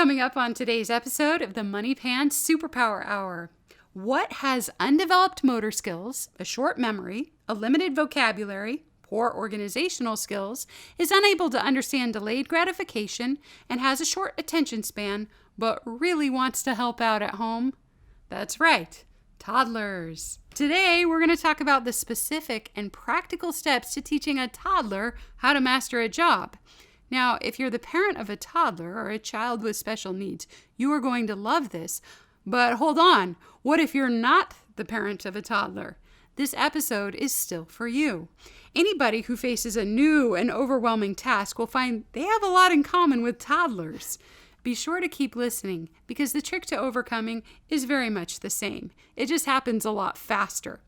Coming up on today's episode of the Money Pants Superpower Hour. What has undeveloped motor skills, a short memory, a limited vocabulary, poor organizational skills, is unable to understand delayed gratification, and has a short attention span, but really wants to help out at home? That's right, toddlers. Today, we're going to talk about the specific and practical steps to teaching a toddler how to master a job. Now, if you're the parent of a toddler or a child with special needs, you are going to love this. But hold on, what if you're not the parent of a toddler? This episode is still for you. Anybody who faces a new and overwhelming task will find they have a lot in common with toddlers. Be sure to keep listening because the trick to overcoming is very much the same. It just happens a lot faster.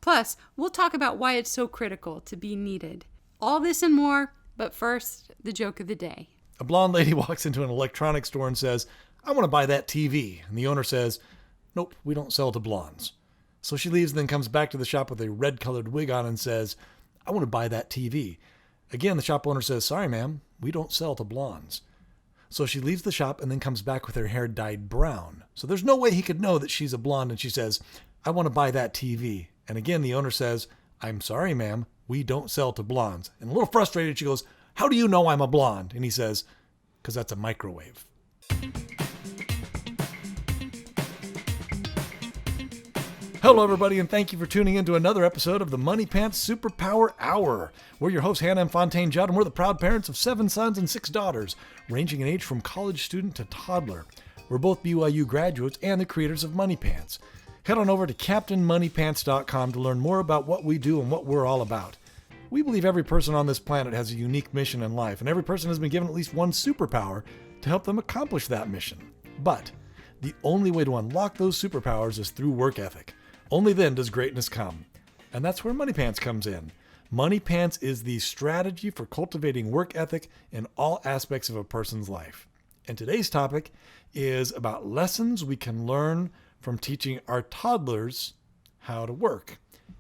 Plus, we'll talk about why it's so critical to be needed. All this and more, but first, the joke of the day. A blonde lady walks into an electronics store and says, "I want to buy that TV." And the owner says, "Nope, we don't sell to blondes." So she leaves and then comes back to the shop with a red-colored wig on and says, "I want to buy that TV." Again, the shop owner says, "Sorry, ma'am, we don't sell to blondes." So she leaves the shop and then comes back with her hair dyed brown. So there's no way he could know that she's a blonde, and she says, "I want to buy that TV." And again, the owner says, "I'm sorry, ma'am, we don't sell to blondes." And a little frustrated, she goes, "How do you know I'm a blonde?" And he says, "Because that's a microwave." Hello, everybody, and thank you for tuning in to another episode of the Money Pants Superpower Hour. We're your hosts, Hannah and Fontaine-Judd, and we're the proud parents of 7 sons and 6 daughters, ranging in age from college student to toddler. We're both BYU graduates and the creators of Money Pants. Head on over to CaptainMoneyPants.com to learn more about what we do and what we're all about. We believe every person on this planet has a unique mission in life, and every person has been given at least one superpower to help them accomplish that mission. But the only way to unlock those superpowers is through work ethic. Only then does greatness come. And that's where Money Pants comes in. Money Pants is the strategy for cultivating work ethic in all aspects of a person's life. And today's topic is about lessons we can learn from teaching our toddlers how to work.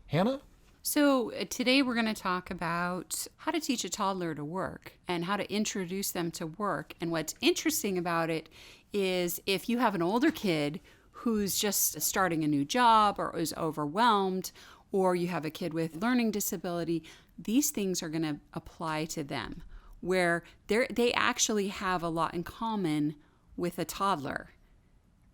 Hannah? So today we're going to talk about how to teach a toddler to work and how to introduce them to work. And what's interesting about it is if you have an older kid who's just starting a new job or is overwhelmed, or you have a kid with learning disability, these things are going to apply to them, where they actually have a lot in common with a toddler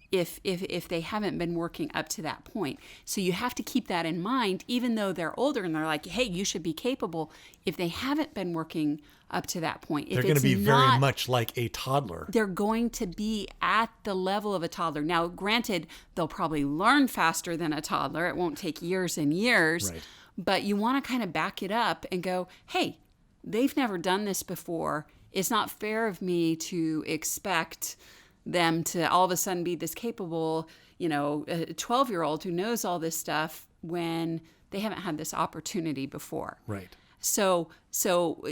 if they haven't been working up to that point. So you have to keep that in mind, even though they're older and they're like, hey, you should be capable. If they haven't been working up to that point, they're going to be very much like a toddler. They're going to be at the level of a toddler. Now, granted, they'll probably learn faster than a toddler. It won't take years and years. Right. But you want to kind of back it up and go, hey, they've never done this before. It's not fair of me to expect them to all of a sudden be this capable, a 12-year-old who knows all this stuff when they haven't had this opportunity before. Right. So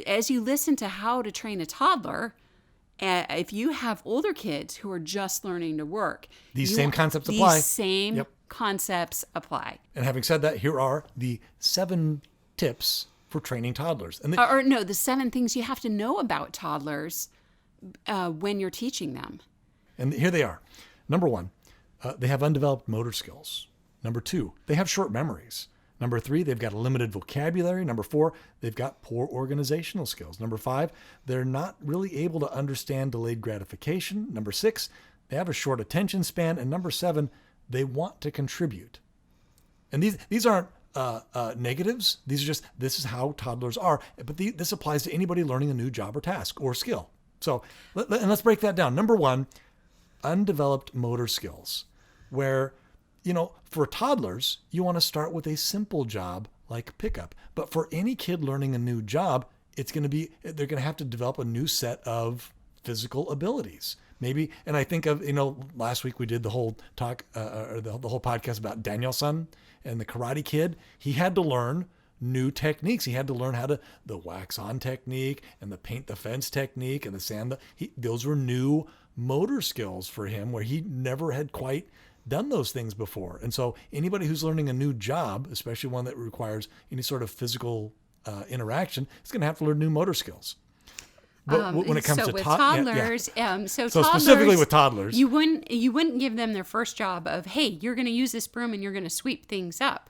as you listen to how to train a toddler, if you have older kids who are just learning to work, these same concepts apply. These same concepts apply. And having said that, here are the 7 tips for training toddlers. And the 7 things you have to know about toddlers when you're teaching them. And here they are. Number 1, they have undeveloped motor skills. Number 2, they have short memories. Number 3, they've got a limited vocabulary. Number 4, they've got poor organizational skills. Number 5, they're not really able to understand delayed gratification. Number 6, they have a short attention span. And number 7, they want to contribute. And these aren't negatives. These are just, this is how toddlers are. But this applies to anybody learning a new job or task or skill. So let's break that down. Number 1, undeveloped motor skills, where, for toddlers, you want to start with a simple job like pickup. But for any kid learning a new job, they're going to have to develop a new set of physical abilities. Maybe, and I think of, last week we did the whole talk, or the whole podcast about Daniel-san and the Karate Kid. He had to learn new techniques. He had to learn how to, the wax on technique and the paint the fence technique and the sand. Those were new motor skills for him where he never had quite done those things before. And so anybody who's learning a new job, especially one that requires any sort of physical interaction, is going to have to learn new motor skills. But when it comes so to with toddlers, toddlers, so specifically toddlers, with toddlers, you wouldn't give them their first job of, hey, you're going to use this broom and you're going to sweep things up,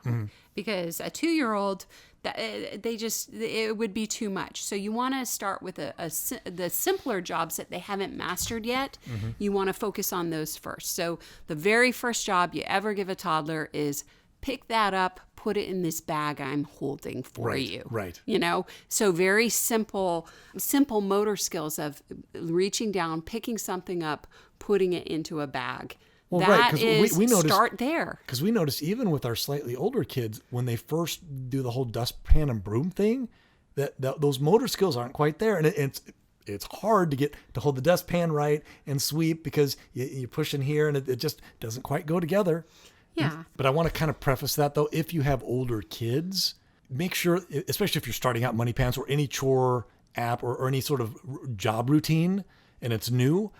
because a 2-year-old, it would be too much. So you want to start with the simpler jobs that they haven't mastered yet. You want to focus on those first. So the very first job you ever give a toddler is pick that up, put it in this bag I'm holding for you. Right. So very simple motor skills of reaching down, picking something up, putting it into a bag. Well, that right, is, we noticed, start there. Because we notice even with our slightly older kids, when they first do the whole dustpan and broom thing, that those motor skills aren't quite there. And it's hard to get to hold the dustpan right and sweep because you push in here and it just doesn't quite go together. Yeah. But I want to kind of preface that, though. If you have older kids, make sure, especially if you're starting out Money Pants or any chore app or any sort of job routine and it's new,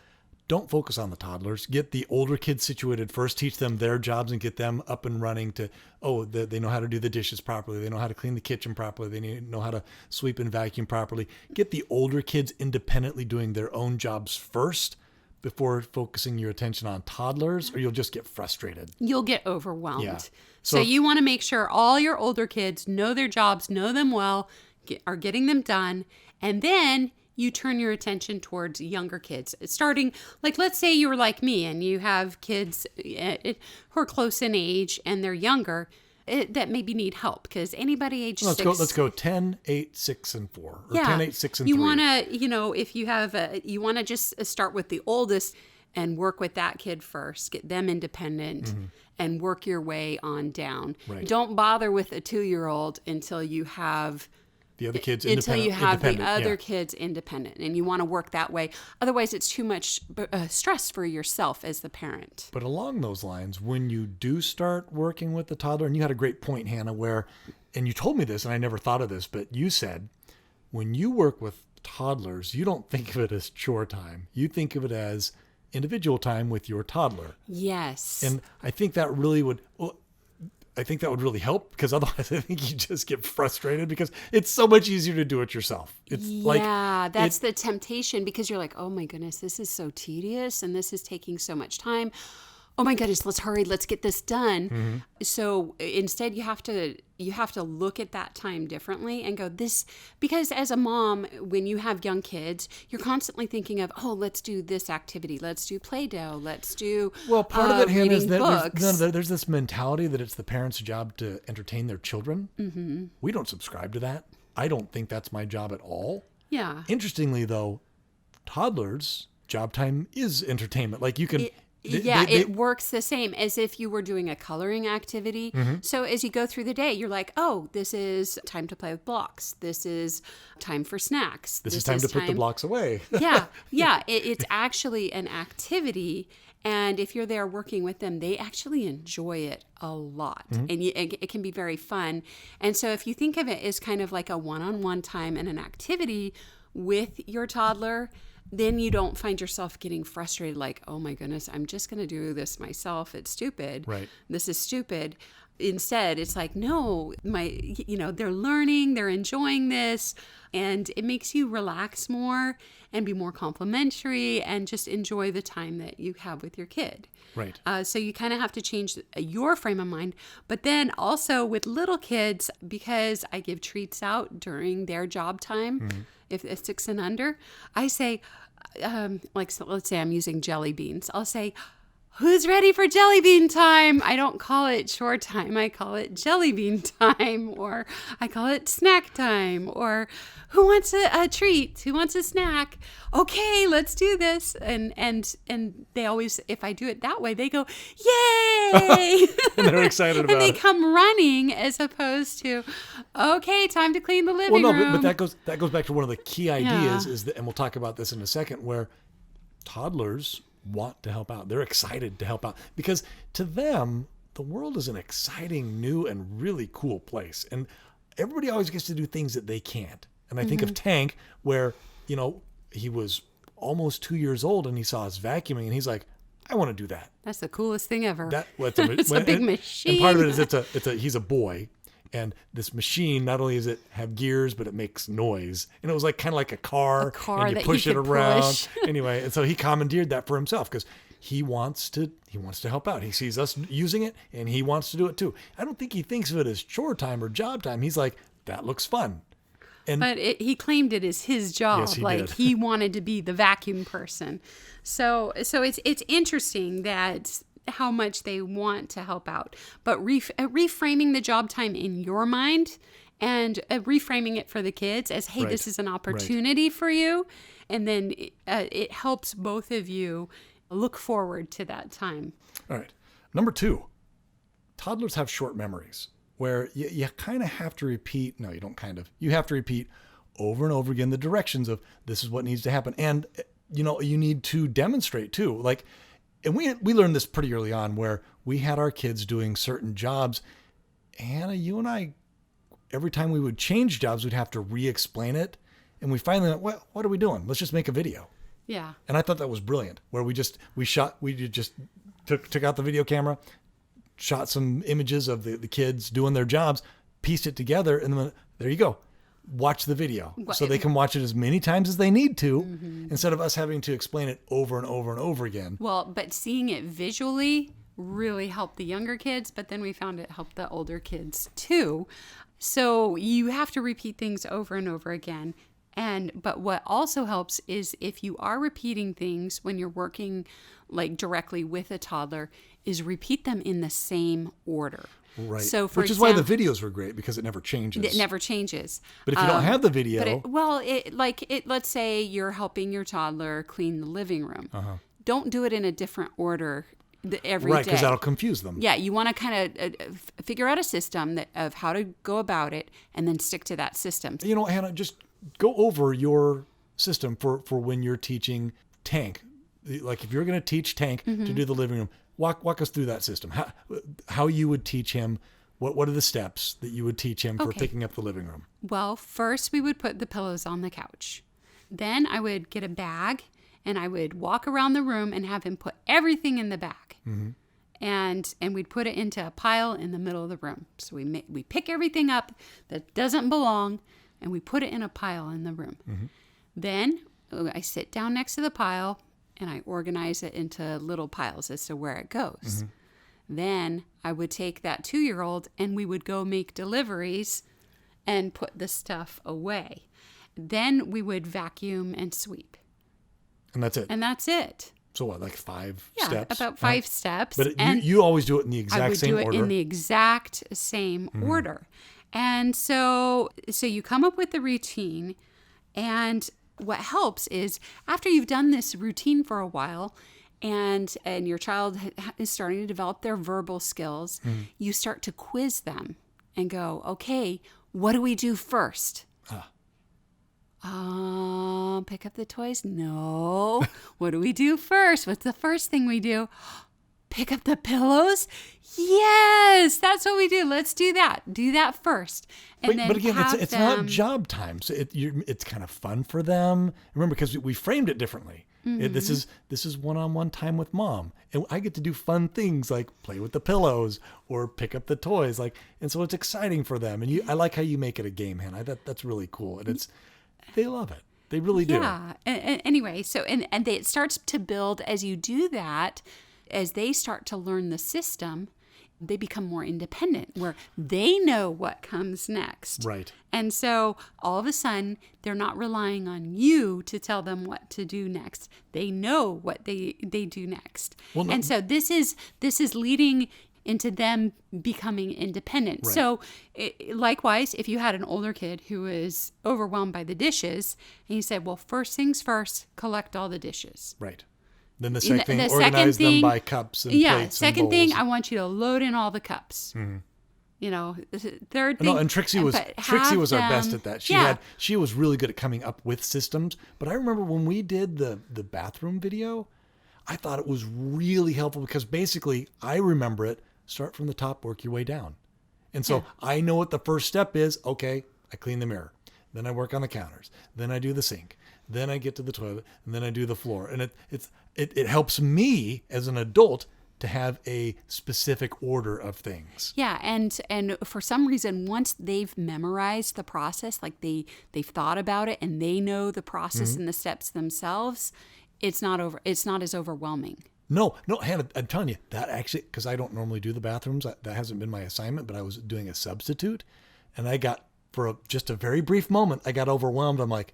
don't focus on the toddlers. Get the older kids situated first. Teach them their jobs and get them up and running to, they know how to do the dishes properly. They know how to clean the kitchen properly. They know how to sweep and vacuum properly. Get the older kids independently doing their own jobs first before focusing your attention on toddlers, or you'll just get frustrated. You'll get overwhelmed. Yeah. So you want to make sure all your older kids know their jobs, know them well, are getting them done, and then you turn your attention towards younger kids. Starting, like, let's say you were like me and you have kids who are close in age and they're younger that maybe need help, because anybody age 6. Let's go 10, 8, 6, and 4. Or 10, 8, 6, and 3. You want to, if you have you want to just start with the oldest and work with that kid first, get them independent and work your way on down. Right. Don't bother with a 2-year-old until you have the other kids until you have the other yeah. kids independent, and you want to work that way. Otherwise, it's too much stress for yourself as the parent. But along those lines, when you do start working with the toddler, and you had a great point, Hannah, and you told me this, and I never thought of this, but you said, when you work with toddlers, you don't think of it as chore time. You think of it as individual time with your toddler. Yes. And I think that really would... I think that would really help, because otherwise I think you just get frustrated because it's so much easier to do it yourself. It's that's the temptation, because you're like, oh my goodness, this is so tedious and this is taking so much time. Oh my goodness, let's hurry, let's get this done. So instead you have to look at that time differently and go, because as a mom, when you have young kids, you're constantly thinking of, let's do this activity, let's do Play-Doh, let's do part of it, Hannah, is that there's this mentality that it's the parents' job to entertain their children. We don't subscribe to that. I don't think that's my job at all. Yeah. Interestingly, though, toddlers' job time is entertainment. Like you can... It works the same as if you were doing a coloring activity. So as you go through the day, you're like, this is time to play with blocks. This is time for snacks. This is time to put the blocks away. It's actually an activity. And if you're there working with them, they actually enjoy it a lot. And it can be very fun. And so if you think of it as kind of like a one-on-one time and an activity with your toddler, then you don't find yourself getting frustrated like, oh my goodness, I'm just going to do this myself. It's stupid. Right. This is stupid. Instead, it's like, no, they're learning, they're enjoying this, and it makes you relax more and be more complimentary and just enjoy the time that you have with your kid. Right. So you kind of have to change your frame of mind. But then also with little kids, because I give treats out during their job time, if it's 6 and under, I say, let's say I'm using jelly beans. I'll say, who's ready for jelly bean time? I don't call it chore time. I call it jelly bean time, or I call it snack time, or who wants a treat? Who wants a snack? Okay, let's do this. And they always, if I do it that way, they go, yay! And they're excited about it. And they come running, as opposed to, okay, time to clean the living room. But that goes back to one of the key ideas is that, and we'll talk about this in a second, where toddlers want to help out. They're excited to help out because to them, the world is an exciting, new, and really cool place. And everybody always gets to do things that they can't. And I think of Tank, where, he was almost 2 years old and he saw us vacuuming and he's like, I want to do that. That's the coolest thing ever. It's a big machine. And part of it is he's a boy. And this machine, not only does it have gears, but it makes noise. And it was like kind of like a car and you that push he it could around. push. Anyway, and so he commandeered that for himself because he wants to help out. He sees us using it and he wants to do it too. I don't think he thinks of it as chore time or job time. He's like, that looks fun. But he claimed it as his job. Yes, he like did. he wanted to be the vacuum person. So it's interesting that how much they want to help out. But reframing the job time in your mind and reframing it for the kids as, hey, Right. this is an opportunity for you. And then it helps both of you look forward to that time. All right. Number 2, toddlers have short memories where you kind of have to repeat. No, you don't kind of. You have to repeat over and over again the directions of this is what needs to happen. And, you need to demonstrate too. Like, and we learned this pretty early on where we had our kids doing certain jobs. Hannah, you and I, every time we would change jobs, we'd have to re-explain it. And we finally went, well, what are we doing? Let's just make a video. Yeah. And I thought that was brilliant, where we just took out the video camera, shot some images of the kids doing their jobs, pieced it together, and then there you go. Watch the video. So they can watch it as many times as they need to, instead of us having to explain it over and over and over again. Well, but seeing it visually really helped the younger kids, but then we found it helped the older kids too. So you have to repeat things over and over again. But what also helps is if you are repeating things when you're working like directly with a toddler, is repeat them in the same order. Right. So for Which is why the videos were great, because it never changes. It never changes. But if you don't have the video, let's say you're helping your toddler clean the living room. Don't do it in a different order every day. right, because that'll confuse them. Yeah, you want to kind of figure out a system of how to go about it and then stick to that system. Hannah, just go over your system for when you're teaching Tank. Like if you're going to teach Tank to do the living room, walk us through that system. How you would teach him. What are the steps that you would teach him for picking up the living room? Well, first we would put the pillows on the couch. Then I would get a bag and I would walk around the room and have him put everything in the bag. And we'd put it into a pile in the middle of the room. So we pick everything up that doesn't belong and we put it in a pile in the room. Then I sit down next to the pile and I organize it into little piles as to where it goes. Then I would take that 2-year-old and we would go make deliveries and put the stuff away. Then we would vacuum and sweep. And that's it. So what, like 5 steps? Yeah, about 5 steps. But you always do it in the exact same order? I would do it in the exact same order. And so you come up with the routine, and what helps is after you've done this routine for a while and your child is starting to develop their verbal skills, you start to quiz them and go, okay, what do we do first? Pick up the toys? No. What do we do first? What's the first thing we do? Pick up the pillows? Yes, that's what we do. Let's do that. Do that first. And but again, it's not job time. So it's kind of fun for them. Remember, because we framed it differently. This is one-on-one time with mom. And I get to do fun things like play with the pillows or pick up the toys. And so it's exciting for them. And I like how you make it a game, Hannah. That's really cool. And they love it. They really do. Yeah. Anyway, so it starts to build as you do that. As they start to learn the system, they become more independent, where they know what comes next. Right. And so all of a sudden, they're not relying on you to tell them what to do next. They know what they do next. Well, and so this is leading into them becoming independent. Right. So likewise, if you had an older kid who is overwhelmed by the dishes, and you said, well, first things first, collect all the dishes. Right. Then the second thing, organize them by cups and plates and bowls. Second thing, I want you to load in all the cups. Third thing. No, and Trixie was our best at that. She was really good at coming up with systems. But I remember when we did the bathroom video, I thought it was really helpful because basically I remember it. Start from the top, work your way down. And so I know what the first step is. Okay, I clean the mirror. Then I work on the counters. Then I do the sink. Then I get to the toilet, and then I do the floor. And it helps me as an adult to have a specific order of things. Yeah, and for some reason, once they've memorized the process, like they've thought about it and they know the process and the steps themselves, it's not as overwhelming. No, Hannah, I'm telling you, that actually, because I don't normally do the bathrooms, that hasn't been my assignment, but I was doing a substitute, and I got, just a very brief moment, I got overwhelmed. I'm like,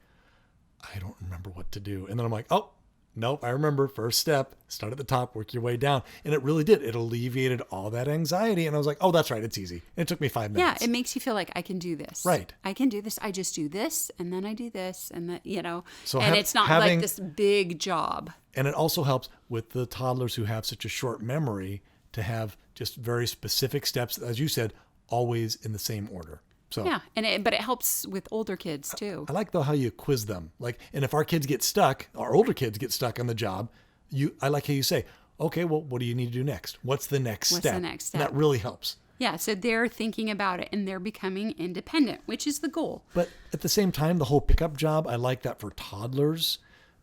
I don't remember what to do. And then I'm like, oh, nope, I remember. First step, start at the top, work your way down. And it really did. It alleviated all that anxiety. And I was like, oh, that's right, it's easy. And it took me 5 minutes. Yeah, it makes you feel like I can do this. Right. I can do this. I just do this, and then I do this, and that, So and it's not like this big job. And it also helps with the toddlers who have such a short memory to have just very specific steps, as you said, always in the same order. So Yeah, but it helps with older kids too. I like though how you quiz them. And if our kids get stuck, our older kids get stuck on the job, I like how you say, okay, well, what do you need to do next? What's the next step? What's the next step? And that really helps. Yeah, so they're thinking about it and they're becoming independent, which is the goal. But at the same time, the whole pickup job, I like that for toddlers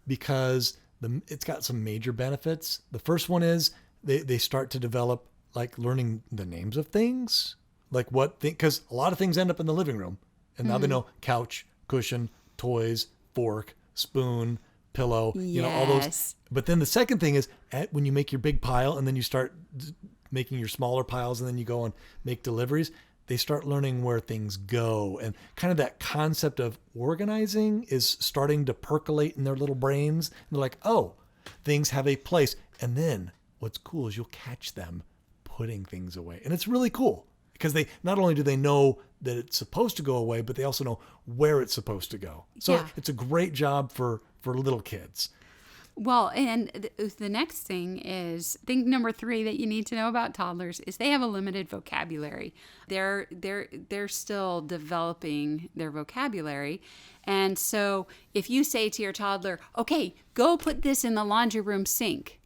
because it's got some major benefits. The first one is they start to develop like learning the names of things. Like because a lot of things end up in the living room. And now they know couch, cushion, toys, fork, spoon, pillow, all those. But then the second thing is when you make your big pile and then you start making your smaller piles and then you go and make deliveries, they start learning where things go. And kind of that concept of organizing is starting to percolate in their little brains. And they're like, oh, things have a place. And then what's cool is you'll catch them putting things away. And it's really cool. Because they not only do they know that it's supposed to go away, but they also know where it's supposed to go. So It's a great job for little kids. Well, and the next thing number 3 that you need to know about toddlers is they have a limited vocabulary. They're still developing their vocabulary. And so if you say to your toddler, okay, go put this in the laundry room sink,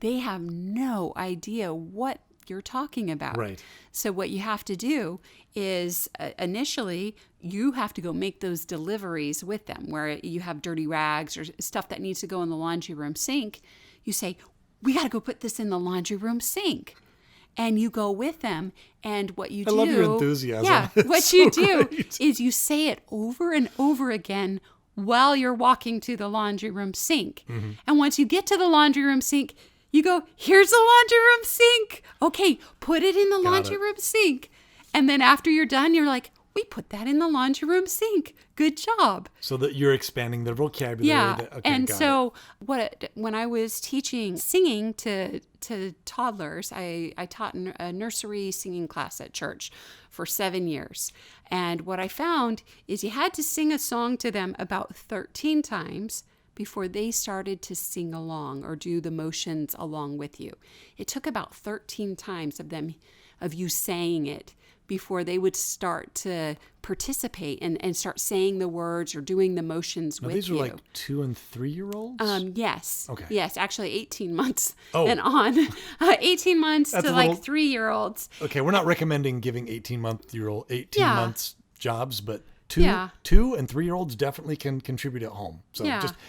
they have no idea what you're talking about. Right. So what you have to do is initially you have to go make those deliveries with them where you have dirty rags or stuff that needs to go in the laundry room sink. You say, we got to go put this in the laundry room sink. And you go with them, and what you do... I love your enthusiasm. Yeah, what you do is you say it over and over again while you're walking to the laundry room sink. Mm-hmm. And once you get to the laundry room sink, you go, here's the laundry room sink. Okay, put it in the laundry room sink. And then after you're done, you're like, we put that in the laundry room sink. Good job. So that you're expanding their vocabulary. Yeah. And so when I was teaching singing to toddlers, I taught a nursery singing class at church for 7 years. And what I found is you had to sing a song to them about 13 times before they started to sing along or do the motions along with you. It took about 13 times of you saying it before they would start to participate and start saying the words or doing the motions with you. These are like 2 and 3-year-olds? Yes. Okay. Yes, actually 18 months and on. 18 months to like 3-year-olds. Okay, we're not recommending giving 18 months jobs, but 2 and 3-year-olds definitely can contribute at home. So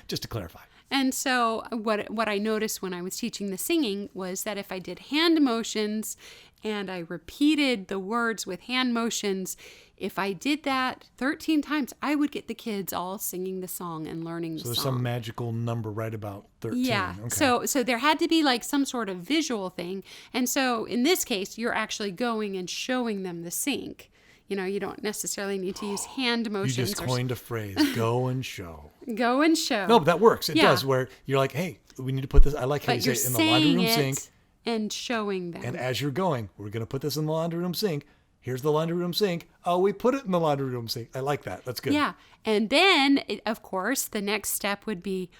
just to clarify. And so what I noticed when I was teaching the singing was that if I did hand motions and I repeated the words with hand motions, if I did that 13 times, I would get the kids all singing the song and learning the song. So there's some magical number right about 13. Yeah. Okay. So there had to be like some sort of visual thing. And so in this case, you're actually going and showing them the sink. You don't necessarily need to use hand motions. You just coined a phrase, go and show. Go and show. No, but that works. It does, where you're like, hey, we need to put this. I like how you say it in the laundry room sink. And showing them. And as you're going, we're going to put this in the laundry room sink. Here's the laundry room sink. Oh, we put it in the laundry room sink. I like that. That's good. Yeah. And then, of course, the next step would be,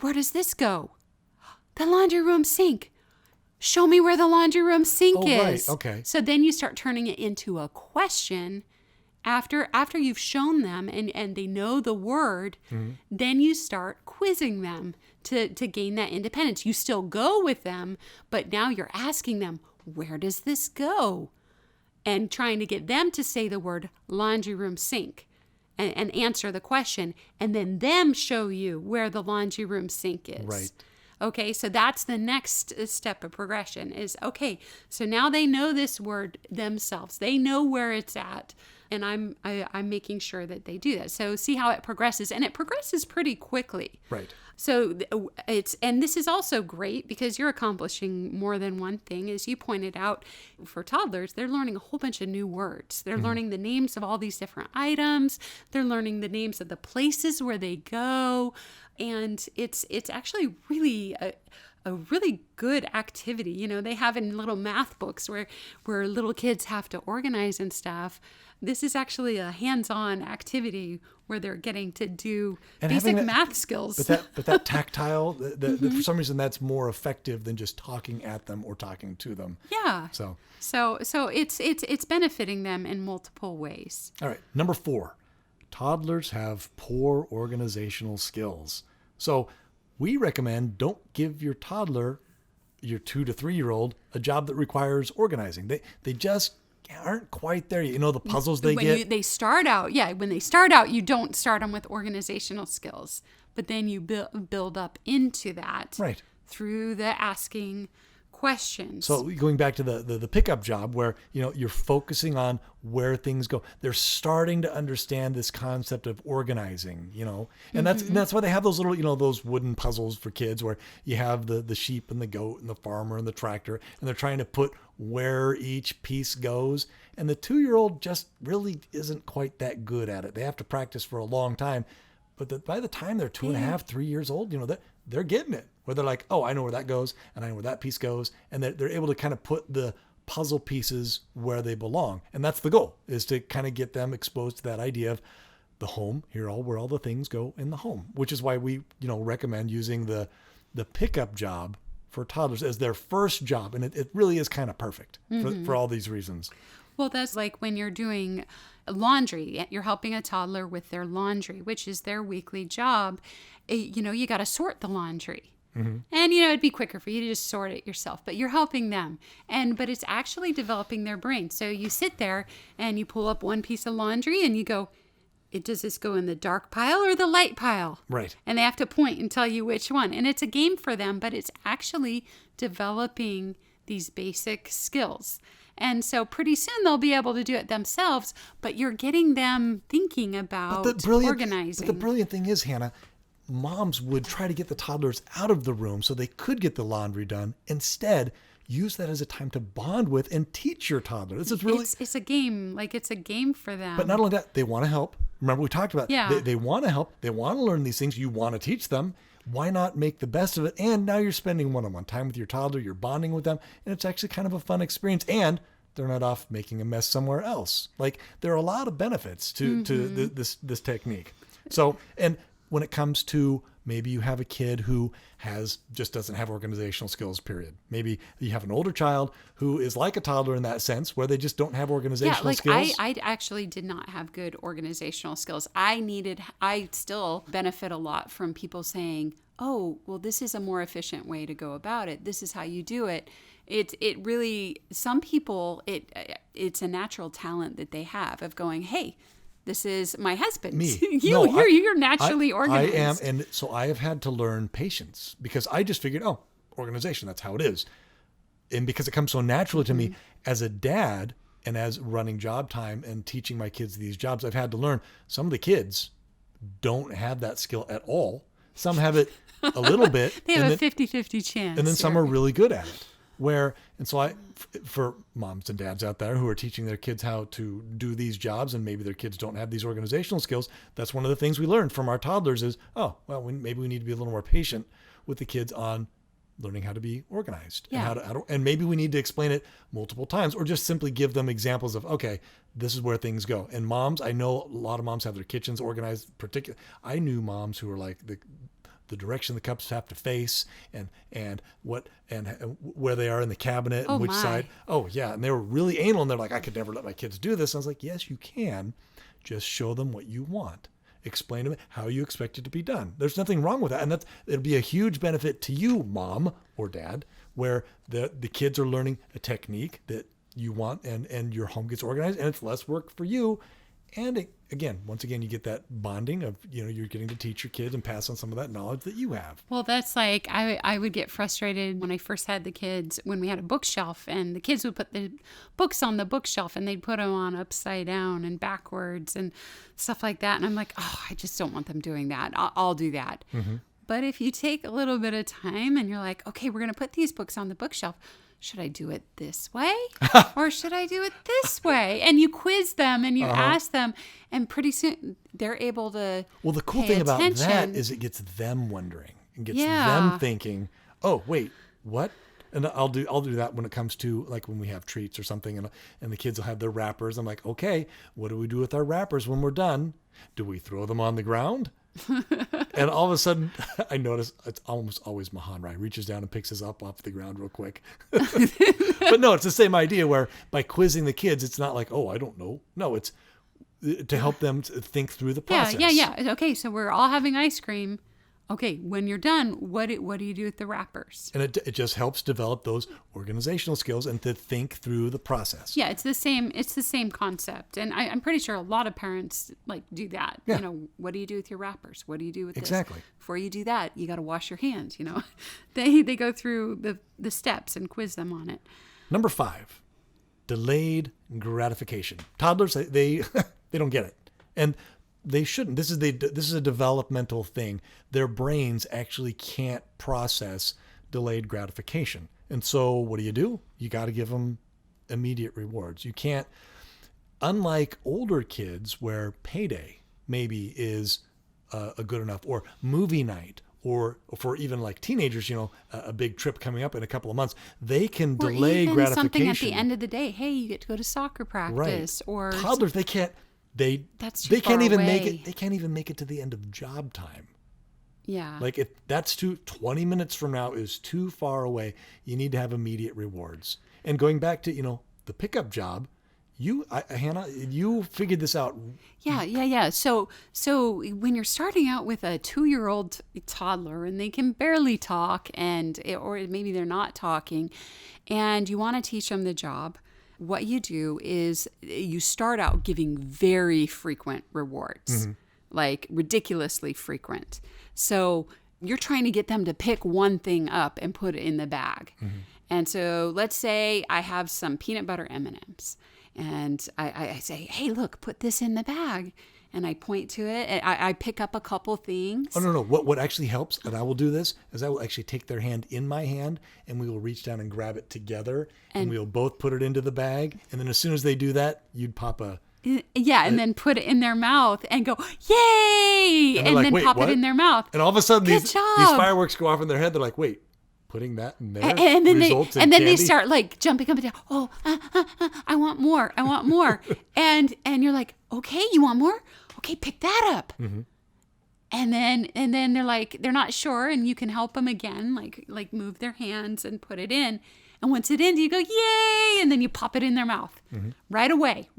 where does this go? The laundry room sink. Show me where the laundry room sink is. Right. Okay. So then you start turning it into a question. After you've shown them and they know the word, then you start quizzing them to gain that independence. You still go with them, but now you're asking them, where does this go? And trying to get them to say the word laundry room sink and answer the question, and then them show you where the laundry room sink is. Right. Okay, so that's the next step of progression is, okay, so now they know this word themselves. They know where it's at. And I'm making sure that they do that. So see how it progresses, and it progresses pretty quickly. Right. So and this is also great because you're accomplishing more than one thing. As you pointed out, for toddlers, they're learning a whole bunch of new words. They're learning the names of all these different items. They're learning the names of the places where they go. And it's actually really a really good activity. You know, they have in little math books where little kids have to organize and stuff. This is actually a hands-on activity where they're getting to do and basic math skills. But that tactile, for some reason, that's more effective than just talking at them or talking to them. Yeah. So it's benefiting them in multiple ways. All right. Number 4, toddlers have poor organizational skills. So we recommend don't give your toddler, your 2 to 3 year old, a job that requires organizing. They just aren't quite there. You know, the puzzles they get. When they start out, you don't start them with organizational skills, but then you build up into that Right. through the asking questions. So going back to the pickup job where, you know, you're focusing on where things go. They're starting to understand this concept of organizing, you know, and that's why they have those little, you know, those wooden puzzles for kids where you have the sheep and the goat and the farmer and the tractor, and they're trying to put where each piece goes. And the 2-year-old just really isn't quite that good at it. They have to practice for a long time. But by the time they're 2.5, 3 years old, you know, they're getting it. Where they're like, oh, I know where that goes, and I know where that piece goes, and they're able to kind of put the puzzle pieces where they belong. And that's the goal, is to kind of get them exposed to that idea of the home, where all the things go in the home, which is why we, you know, recommend using the pickup job for toddlers as their first job. And it really is kind of perfect for all these reasons. Well, that's like when you're doing laundry. You're helping a toddler with their laundry, which is their weekly job. You know, you got to sort the laundry. And, you know, it'd be quicker for you to just sort it yourself, but you're helping them. But it's actually developing their brain. So you sit there and you pull up one piece of laundry and you go, does this go in the dark pile or the light pile? Right. And they have to point and tell you which one. And it's a game for them, but it's actually developing these basic skills. And so pretty soon they'll be able to do it themselves, but you're getting them thinking about organizing. But the brilliant thing is, Hannah, moms would try to get the toddlers out of the room so they could get the laundry done. Instead, use that as a time to bond with and teach your toddler. This is really... It's a game. Like, it's a game for them. But not only that, they want to help. Remember, we talked about they want to help. They want to learn these things. You want to teach them. Why not make the best of it? And now you're spending one-on-one time with your toddler. You're bonding with them. And it's actually kind of a fun experience. And they're not off making a mess somewhere else. Like, there are a lot of benefits to this technique. So, and when it comes to maybe you have a kid who just doesn't have organizational skills, period. Maybe you have an older child who is like a toddler in that sense, where they just don't have organizational skills. I actually did not have good organizational skills. I still benefit a lot from people saying, oh, well, this is a more efficient way to go about it. This is how you do it. It really, some people, it's a natural talent that they have of going, hey, this is my husband. Me. You're naturally organized. I am. And so I have had to learn patience because I just figured, oh, organization, that's how it is. And because it comes so naturally to me as a dad and as running job time and teaching my kids these jobs, I've had to learn some of the kids don't have that skill at all. Some have it a little bit. They have a 50-50 chance. And then some are really good at it. For moms and dads out there who are teaching their kids how to do these jobs, and maybe their kids don't have these organizational skills, that's one of the things we learned from our toddlers is, maybe we need to be a little more patient with the kids on learning how to be organized. Yeah. And maybe we need to explain it multiple times or just simply give them examples of, okay, this is where things go. And moms, I know a lot of moms have their kitchens organized. I knew moms who were like the direction the cups have to face and where they are in the cabinet and which side. Oh yeah. And they were really anal and they're like, I could never let my kids do this. And I was like, yes, you can. Just show them what you want. Explain to them how you expect it to be done. There's nothing wrong with that. And it'll be a huge benefit to you, mom or dad, where the kids are learning a technique that you want and your home gets organized and it's less work for you. And once again, you get that bonding of, you're getting to teach your kids and pass on some of that knowledge that you have. Well, that's like, I would get frustrated when I first had the kids, when we had a bookshelf and the kids would put the books on the bookshelf and they'd put them on upside down and backwards and stuff like that. And I'm like, oh, I just don't want them doing that. I'll do that. Mm-hmm. But if you take a little bit of time and you're like, okay, we're going to put these books on the bookshelf. Should I do it this way or should I do it this way? And you quiz them and you ask them, and pretty soon they're able to. Well, the cool thing about that is it gets them wondering and gets them thinking, oh, wait, what? And I'll do that when it comes to like when we have treats or something and the kids will have their wrappers. I'm like, okay, what do we do with our wrappers when we're done? Do we throw them on the ground? And all of a sudden, I notice it's almost always Mahan, right? Reaches down and picks us up off the ground real quick. But no, it's the same idea where by quizzing the kids, it's not like, oh, I don't know. No, it's to help them think through the process. Yeah. Okay, so we're all having ice cream. Okay, when you're done, what do you do with the wrappers? And it just helps develop those organizational skills and to think through the process. Yeah, it's the same concept. And I'm pretty sure a lot of parents like do that. Yeah. What do you do with your wrappers? What do you do with this? Exactly. Before you do that, you got to wash your hands, They go through the steps and quiz them on it. Number 5, delayed gratification. Toddlers, they don't get it. And they shouldn't. This is a developmental thing. Their brains actually can't process delayed gratification. And so what do? You got to give them immediate rewards. You can't, unlike older kids where payday maybe is a good enough, or movie night, or for even like teenagers, a big trip coming up in a couple of months, they can delay even gratification. Something at the end of the day. Hey, you get to go to soccer practice. Right. Or toddlers, they can't. They can't even make it. They can't even make it to the end of job time. Yeah. Like if that's 20 minutes from now is too far away. You need to have immediate rewards. And going back to, the pickup job, Hannah, you figured this out. Yeah. So when you're starting out with a 2-year-old toddler and they can barely talk or maybe they're not talking and you want to teach them the job, what you do is you start out giving very frequent rewards, like ridiculously frequent. So you're trying to get them to pick one thing up and put it in the bag. And so let's say I have some peanut butter M&Ms and I say, hey, look, put this in the bag. And I point to it and I pick up a couple things. Oh, no. What actually helps, and I will do this, is I will actually take their hand in my hand and we will reach down and grab it together and we will both put it into the bag. And then as soon as they do that, you'd pop and then put it in their mouth and go, yay! And like, then wait, pop what? it in their mouth. And all of a sudden, these job. fireworks go off in their head. They're like, wait, putting that in there and then results in and then candy? they start like jumping up and down. Oh, I want more. and you're like, okay, you want more? Okay, pick that up. And then they're like, they're not sure, and you can help them again, like move their hands and put it in. And once it's in, you go, yay! And then you pop it in their mouth right away.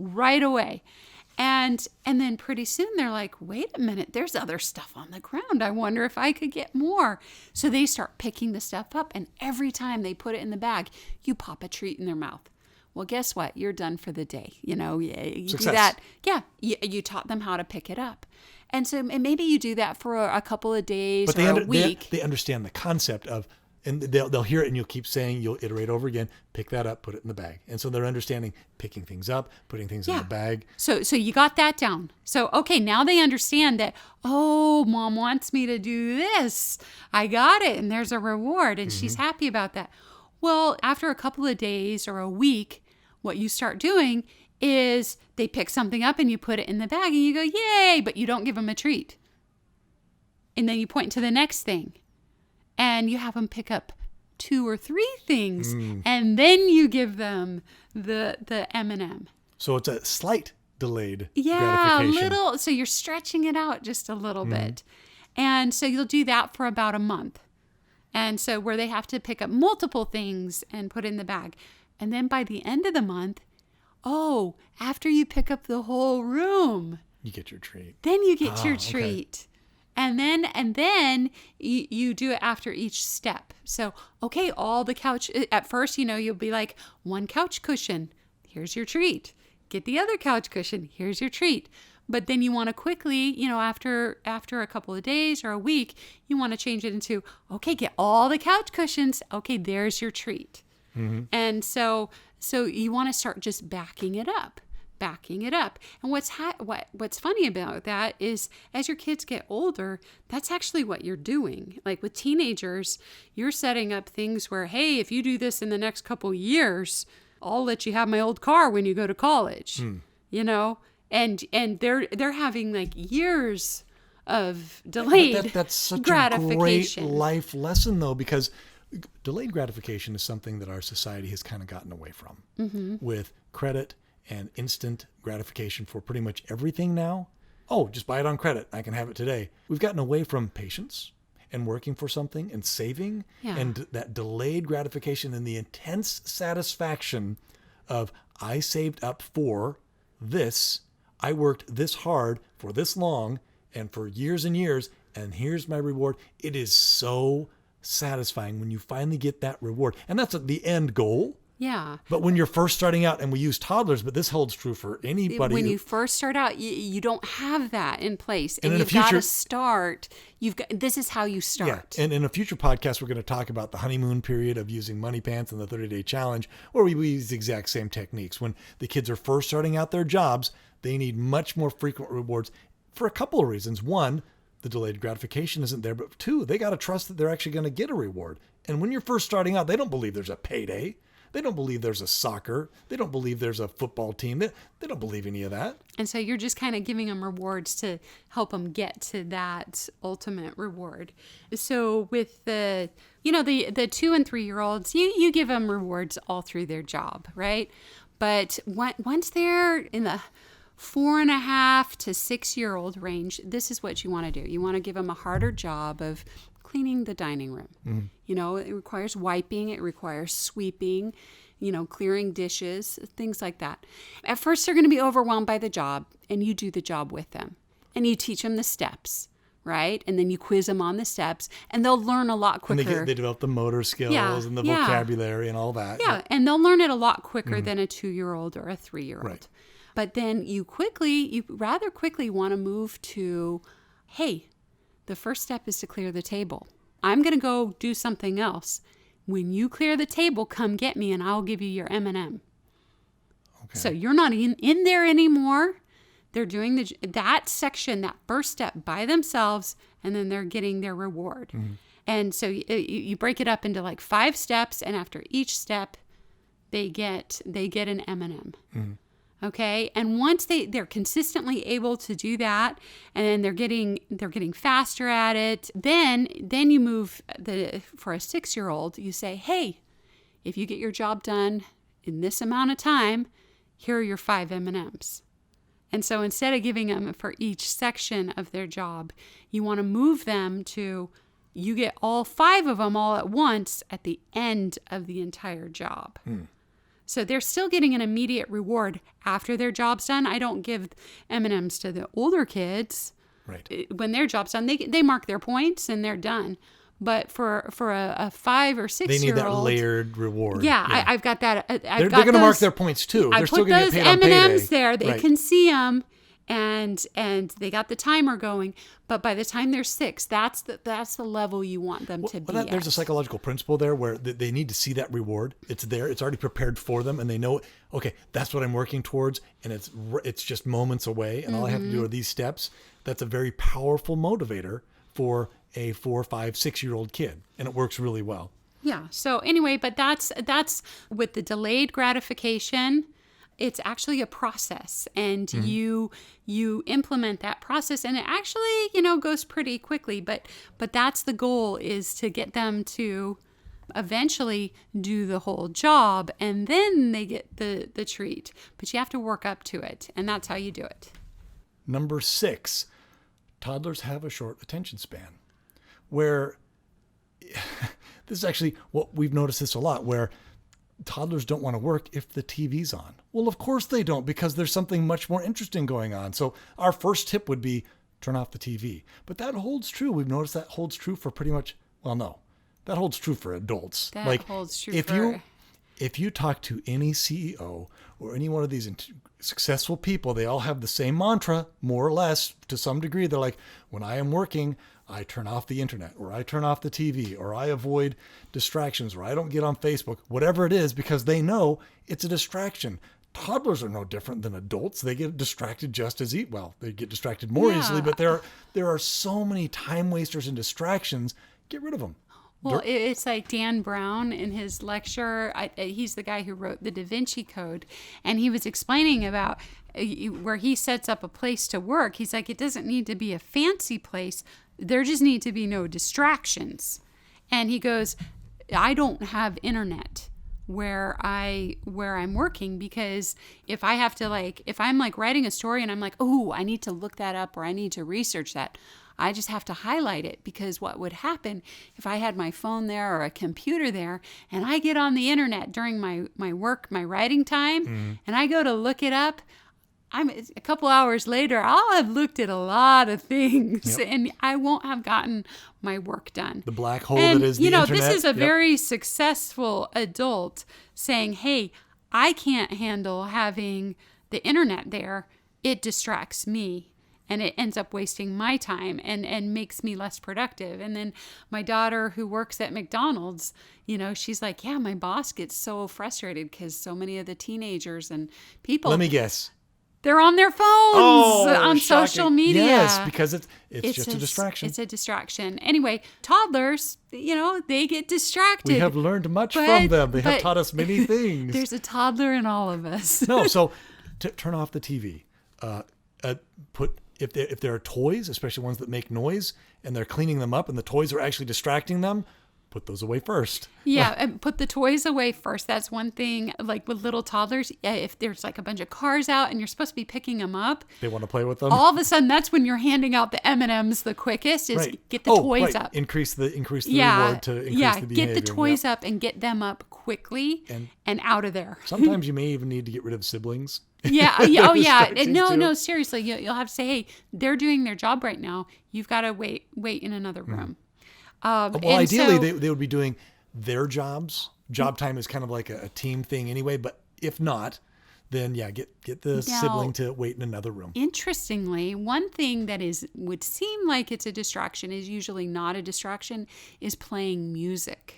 And then pretty soon they're like, wait a minute, there's other stuff on the ground. I wonder if I could get more. So they start picking the stuff up, and every time they put it in the bag, you pop a treat in their mouth. Well, guess what? You're done for the day. You Success. Do that. Yeah, you taught them how to pick it up. And so maybe you do that for a couple of days or a week. They understand the concept of, and they'll hear it and you'll keep saying, you'll iterate over again, pick that up, put it in the bag. And so they're understanding picking things up, putting things in the bag. So you got that down. So, okay, now they understand that, oh, mom wants me to do this. I got it. And there's a reward. And she's happy about that. Well, after a couple of days or a week, what you start doing is they pick something up and you put it in the bag and you go, yay, but you don't give them a treat. And then you point to the next thing and you have them pick up 2 or 3 things and then you give them the M&M. So it's a slight delayed gratification. gratification. Little. So you're stretching it out just a little bit. And so you'll do that for about a month. And so where they have to pick up multiple things and put in the bag. And then by the end of the month, after you pick up the whole room, you get your treat. Then you get your treat. Okay. And then you do it after each step. So, all the couch, at first, you'll be like, 1 couch cushion. Here's your treat. get the other couch cushion. Here's your treat. But then you want to quickly, after a couple of days or a week, you want to change it into, okay, get all the couch cushions. Okay, there's your treat. Mm-hmm. And so you want to start just backing it up. And what's funny about that is as your kids get older, that's actually what you're doing. Like with teenagers, you're setting up things where, hey, if you do this in the next couple years, I'll let you have my old car when you go to college, And they're having like years of delayed that's such gratification. a great life lesson, though, because delayed gratification is something that our society has kind of gotten away from with credit and instant gratification for pretty much everything now. Oh, just buy it on credit. I can have it today. We've gotten away from patience and working for something and saving and that delayed gratification and the intense satisfaction of I saved up for this. I worked this hard for this long and for years and years, and here's my reward. It is so satisfying when you finally get that reward. And that's the end goal. Yeah. But when you're first starting out, and we use toddlers, but this holds true for anybody. When you first start out, you don't have that in place. And in you've got to start. This is how you start. Yeah. And in a future podcast, we're going to talk about the honeymoon period of using money pants and the 30-day challenge, where we use the exact same techniques. When the kids are first starting out their jobs, they need much more frequent rewards for a couple of reasons. One, the delayed gratification isn't there. But two, they got to trust that they're actually going to get a reward. And when you're first starting out, they don't believe there's a payday. They don't believe there's a soccer. They don't believe there's a football team. They don't believe any of that. And so you're just kind of giving them rewards to help them get to that ultimate reward. So with the 2 and 3 year olds, you give them rewards all through their job, right? But once they're in the 4.5 to 6 year old range, this is what you want to do. You want to give them a harder job of cleaning the dining room. Mm-hmm. It requires wiping, it requires sweeping, clearing dishes, things like that. At first, they're going to be overwhelmed by the job, and you do the job with them. And you teach them the steps, right? And then you quiz them on the steps, and they'll learn a lot quicker. And they develop the motor skills and the vocabulary and all that. Yeah, and they'll learn it a lot quicker than a 2-year-old or a 3-year-old. Right. But then you rather quickly want to move to, hey, the first step is to clear the table. I'm going to go do something else. When you clear the table, come get me and I'll give you your M&M. Okay. So you're not in there anymore. They're doing that section, that first step by themselves, and then they're getting their reward. Mm-hmm. And so you break it up into like 5 steps, and after each step, they get an M&M. Mm-hmm. Okay. And once they're consistently able to do that, and then they're getting faster at it, then you move for a 6-year-old, you say, hey, if you get your job done in this amount of time, here are your 5 M&Ms. And so instead of giving them for each section of their job, you want to move them to, you get all 5 of them all at once at the end of the entire job. Mm. So they're still getting an immediate reward after their job's done. I don't give M&Ms to the older kids. Right. When their job's done, they mark their points and they're done. But for a 5 or 6 they need year old, that layered reward. Yeah. I've got that. They're going to mark their points too. They're still going to get paid on payday. I put those M&Ms there. They can see them, and they got the timer going. But by the time they're 6, that's the level you want them to be at. There's a psychological principle there where they need to see that reward. It's there. It's already prepared for them, and they know, okay, that's what I'm working towards, and it's just moments away, and all I have to do are these steps. That's a very powerful motivator for a 4, 5, 6-year-old kid, and it works really well. Yeah. So anyway, but that's with the delayed gratification. It's actually a process, and you implement that process, and it actually goes pretty quickly. But that's the goal, is to get them to eventually do the whole job, and then they get the treat. But you have to work up to it, and that's how you do it. Number 6, toddlers have a short attention span, where this is actually what we've noticed this a lot, where toddlers don't want to work if the TV's on. Well, of course they don't, because there's something much more interesting going on. So our first tip would be turn off the TV. But that holds true. We've noticed that holds true for pretty much, well, no, that holds true for adults. That holds true for if you talk to any CEO or any one of these successful people, they all have the same mantra, more or less, to some degree. They're like, when I am working, I turn off the internet, or I turn off the TV, or I avoid distractions, or I don't get on Facebook, whatever it is, because they know it's a distraction. Toddlers are no different than adults. They get distracted just as they get distracted more easily, but there are so many time wasters and distractions. Get rid of them. Well, it's like Dan Brown in his lecture. He's the guy who wrote the Da Vinci Code, and he was explaining about where he sets up a place to work. He's like, it doesn't need to be a fancy place. There just need to be no distractions. And he goes, I don't have internet where I'm working, because if I have to if I'm writing a story and I'm like, oh, I need to look that up or I need to research that, I just have to highlight it, because what would happen if I had my phone there or a computer there and I get on the internet during my writing time and I go to look it up, a couple hours later, I'll have looked at a lot of things and I won't have gotten my work done. The black hole that is the internet. This is a very successful adult saying, hey, I can't handle having the internet there. It distracts me. And it ends up wasting my time and makes me less productive. And then my daughter, who works at McDonald's, she's like, yeah, my boss gets so frustrated because so many of the teenagers and people. Let me guess. They're on their phones on shocking. Social media. Yes, because it's just a distraction. It's a distraction. Anyway, toddlers, they get distracted. We have learned much from them. They have taught us many things. There's a toddler in all of us. No, so turn off the TV. If there are toys, especially ones that make noise, and they're cleaning them up and the toys are actually distracting them, put those away first. Yeah, and put the toys away first. That's one thing, like with little toddlers, if there's a bunch of cars out and you're supposed to be picking them up. They want to play with them. All of a sudden, that's when you're handing out the M&Ms the quickest, is get the toys up. Increase the reward to increase the behavior. Get the toys up and get them up quickly and out of there. Sometimes you may even need to get rid of siblings. Yeah. Oh, yeah. No, seriously. You'll have to say, hey, they're doing their job right now. You've got to wait in another room. Ideally, they would be doing their jobs. Job time is kind of like a team thing anyway. But if not, then get the sibling to wait in another room. Interestingly, one thing that would seem like it's a distraction, is usually not a distraction, is playing music.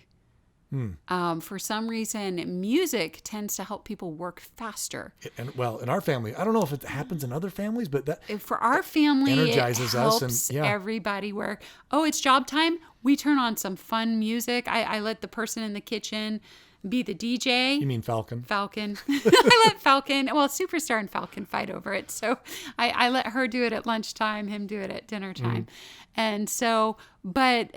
For some reason, music tends to help people work faster. And in our family, I don't know if it happens in other families, but for our family, energizes it helps everybody. Where it's job time, we turn on some fun music. I let the person in the kitchen be the DJ. You mean Falcon? Falcon. I let Falcon, Superstar and Falcon fight over it. So I let her do it at lunchtime, him do it at dinner time. And so, but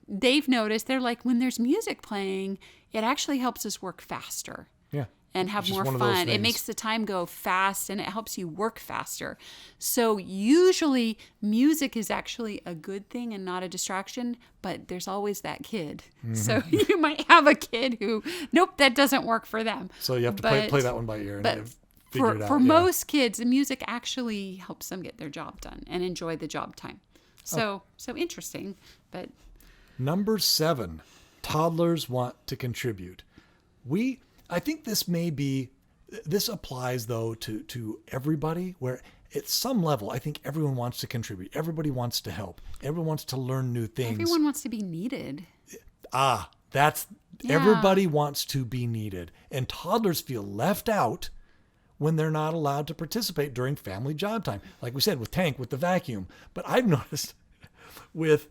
they've noticed, they're like, when there's music playing, it actually helps us work faster. Yeah. And have more fun. It makes the time go fast and it helps you work faster. So usually music is actually a good thing and not a distraction, but there's always that kid. So you might have a kid who, nope, that doesn't work for them. So you have to play that one by ear. But for most kids, the music actually helps them get their job done and enjoy the job time. So interesting. But number 7, toddlers want to contribute. I think this applies though to everybody, where at some level, I think everyone wants to contribute. Everybody wants to help. Everyone wants to learn new things. Everyone wants to be needed. Everybody wants to be needed. And toddlers feel left out when they're not allowed to participate during family job time. Like we said, with Tank, with the vacuum. But I've noticed with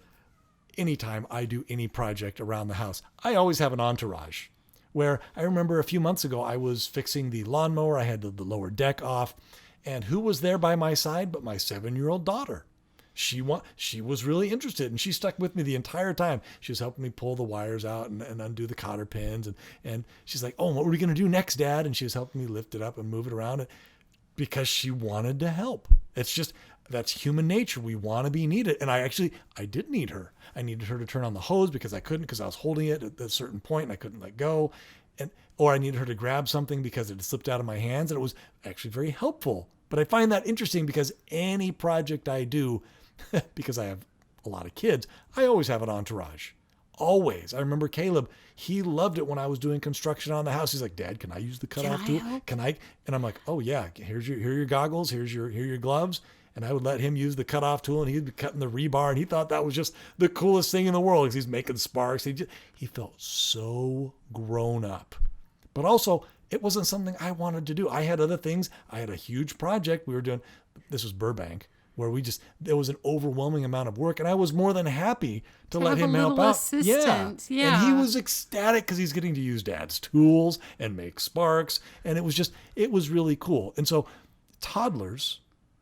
anytime I do any project around the house, I always have an entourage. Where I remember a few months ago, I was fixing the lawnmower. I had the lower deck off. And who was there by my side but my 7-year-old daughter? She was really interested, and she stuck with me the entire time. She was helping me pull the wires out and undo the cotter pins. And she's like, oh, what are we going to do next, Dad? And she was helping me lift it up and move it around because she wanted to help. That's human nature. We want to be needed. And I did need her. I needed her to turn on the hose because I couldn't, because I was holding it at a certain point and I couldn't let go. Or I needed her to grab something because it had slipped out of my hands, and it was actually very helpful. But I find that interesting because any project I do, because I have a lot of kids, I always have an entourage. Always. I remember Caleb, he loved it when I was doing construction on the house. He's like, Dad, can I use the cutoff tool? Can I? And I'm like, oh yeah, here are your goggles. Here are your gloves. And I would let him use the cutoff tool, and he'd be cutting the rebar, and he thought that was just the coolest thing in the world because he's making sparks. He felt so grown up. But also, it wasn't something I wanted to do. I had other things. I had a huge project we were doing. This was Burbank, where there was an overwhelming amount of work, and I was more than happy to let him help out. Assistant. Yeah. And he was ecstatic because he's getting to use Dad's tools and make sparks. And it was really cool. And so toddlers